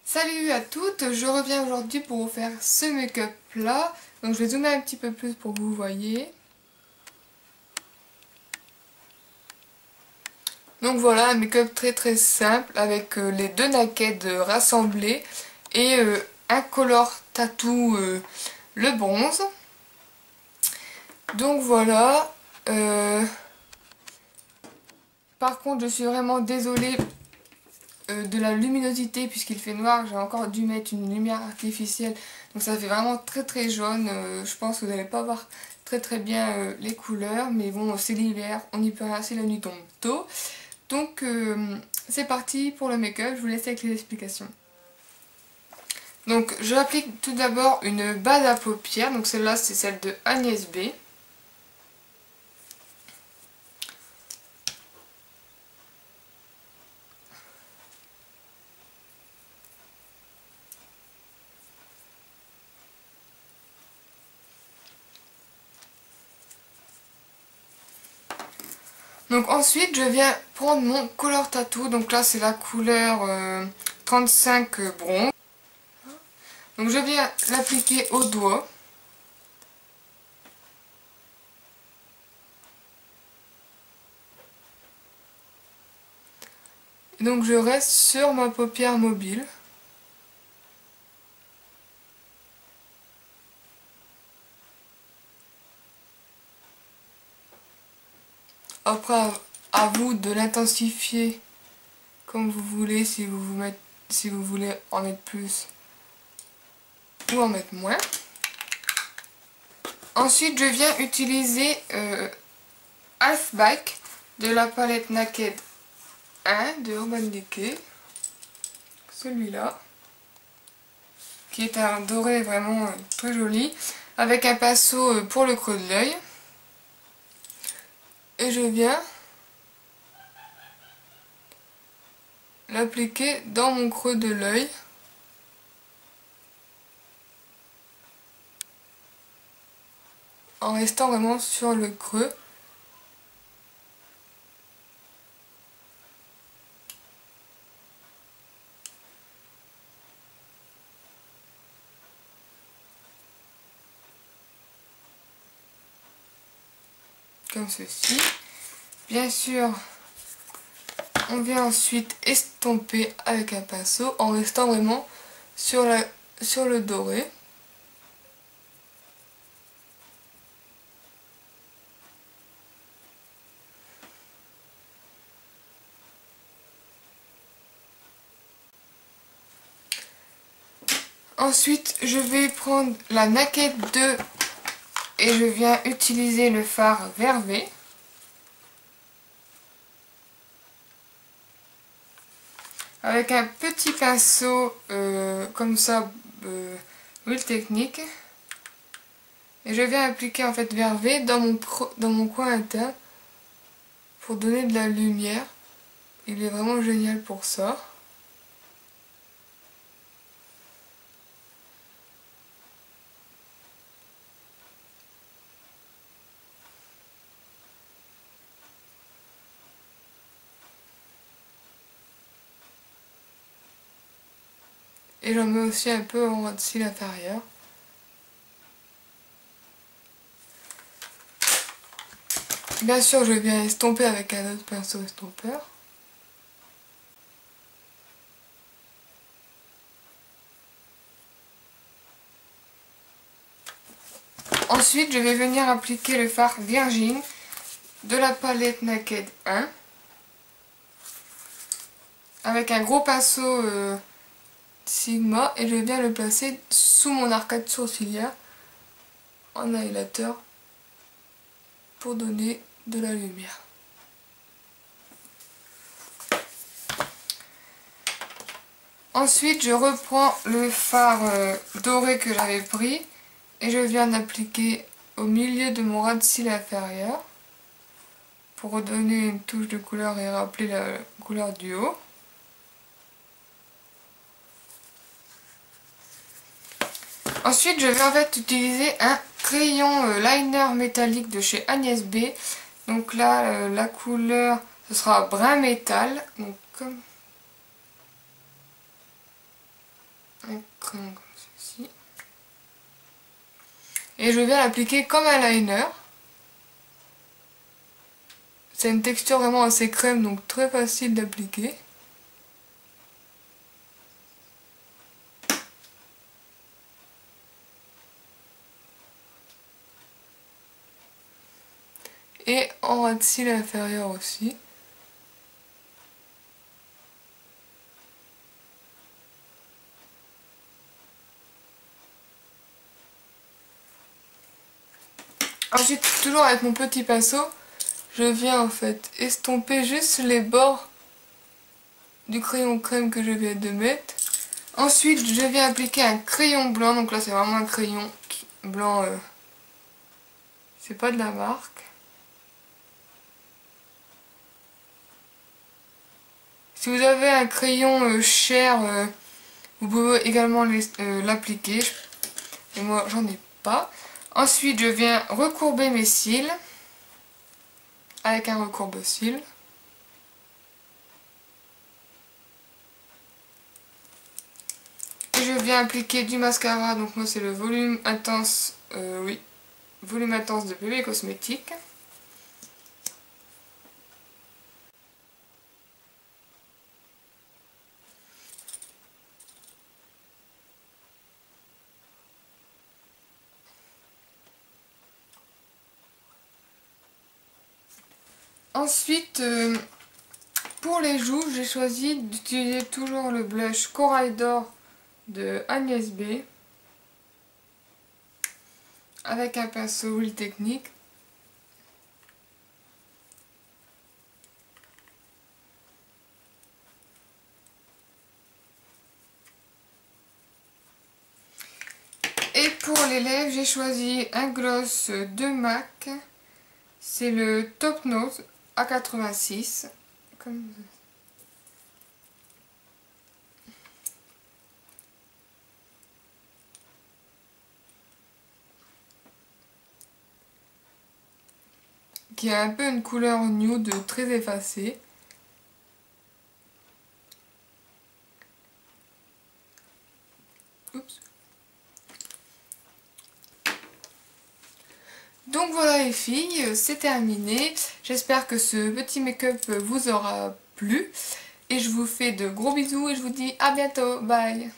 Salut à toutes, je reviens aujourd'hui pour vous faire ce make-up là. Donc je vais zoomer un petit peu plus pour que vous voyez. Donc voilà, un make-up très simple avec les deux naked rassemblés et un color tattoo, le bronze. Donc voilà. Par contre je suis vraiment désolée de la luminosité puisqu'il fait noir. J'ai encore dû mettre une lumière artificielle. Donc ça fait vraiment très jaune. Je pense que vous n'allez pas voir très bien les couleurs. Mais bon, c'est l'hiver, on n'y peut rien si la nuit tombe tôt. Donc c'est parti pour le make-up, je vous laisse avec les explications. Donc je applique tout d'abord une base à paupières, donc celle-là c'est celle de Agnès B. Donc ensuite je viens prendre mon color tattoo, donc là c'est la couleur 35 bronze. Donc je viens l'appliquer au doigt. Et donc je reste sur ma paupière mobile. Après à vous de l'intensifier comme vous voulez, si vous voulez en mettre plus ou en mettre moins. Ensuite je viens utiliser Halfback de la palette Naked 1 de Urban Decay, celui-là, qui est un doré vraiment très joli, avec un pinceau pour le creux de l'œil. Et je viens l'appliquer dans mon creux de l'œil. En restant vraiment sur le creux. Comme ceci. Bien sûr, on vient ensuite estomper avec un pinceau en restant vraiment sur le doré. Ensuite, je vais prendre la Naked 2 et je viens utiliser le fard Vervé. Avec un petit pinceau comme ça, Real Technique. Et je viens appliquer en fait Vervé dans mon coin interne pour donner de la lumière. Il est vraiment génial pour ça. Et j'en mets aussi un peu en ras de cils inférieur. Bien sûr, je viens estomper avec un autre pinceau estompeur. Ensuite, je vais venir appliquer le fard Virgin de la palette Naked 1. Avec un gros pinceau Sigma, et je viens le placer sous mon arcade sourcilière en highlighter pour donner de la lumière. Ensuite je reprends le fard doré que j'avais pris et je viens d'appliquer au milieu de mon ras de cils inférieur pour redonner une touche de couleur et rappeler la couleur du haut. Ensuite, je vais en fait utiliser un crayon liner métallique de chez Agnès B. Donc là, la couleur, ce sera brun métal. Donc comme un crayon comme ceci. Et je vais l'appliquer comme un liner. C'est une texture vraiment assez crème, donc très facile d'appliquer. Et en ras de cils inférieur aussi. Ensuite, toujours avec mon petit pinceau, je viens en fait estomper juste les bords du crayon crème que je viens de mettre. Ensuite, je viens appliquer un crayon blanc. Donc là, c'est vraiment un crayon blanc. C'est pas de la marque. Si vous avez un crayon cher, vous pouvez également l'appliquer. Et moi, j'en ai pas. Ensuite, je viens recourber mes cils avec un recourbe-cils. Et je viens appliquer du mascara. Donc moi, c'est le volume intense, volume intense de Bébé Cosmétique. Ensuite, pour les joues, j'ai choisi d'utiliser toujours le blush Corail d'Or de Agnès B. Avec un pinceau Real Technique. Et pour les lèvres, j'ai choisi un gloss de MAC. C'est le Top Nose A86. Qui a un peu une couleur nude très effacée. Oups. Donc voilà les filles, c'est terminé. J'espère que ce petit make-up vous aura plu. Et je vous fais de gros bisous et je vous dis à bientôt. Bye!